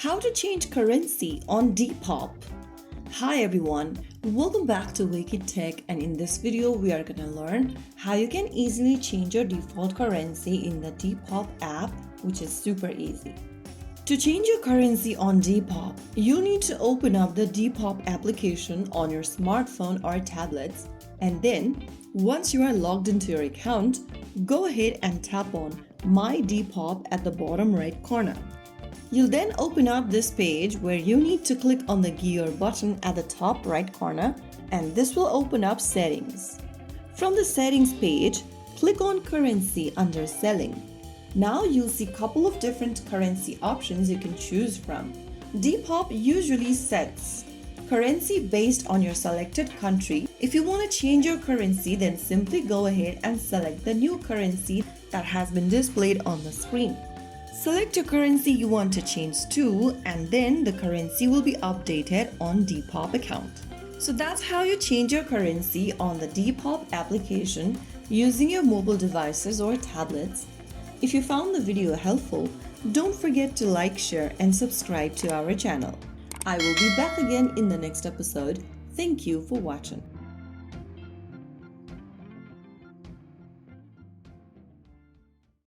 How to change currency on Depop. Hi everyone, welcome back to Wake&Tech, and in this video we are going to learn how you can easily change your default currency in the Depop app, which is super easy. To change your currency on Depop, you need to open up the Depop application on your smartphone or tablets, and then once you are logged into your account, go ahead and tap on My Depop at the bottom right corner. You'll then open up this page where you need to click on the gear button at the top right corner, and this will open up Settings. From the Settings page, click on Currency under Selling. Now you'll see a couple of different currency options you can choose from. Depop usually sets currency based on your selected country. If you want to change your currency, then simply go ahead and select the new currency that has been displayed on the screen. Select your currency you want to change to, and then the currency will be updated on Depop account. So that's how you change your currency on the Depop application using your mobile devices or tablets. If you found the video helpful, don't forget to like, share, and subscribe to our channel. I will be back again in the next episode. Thank you for watching.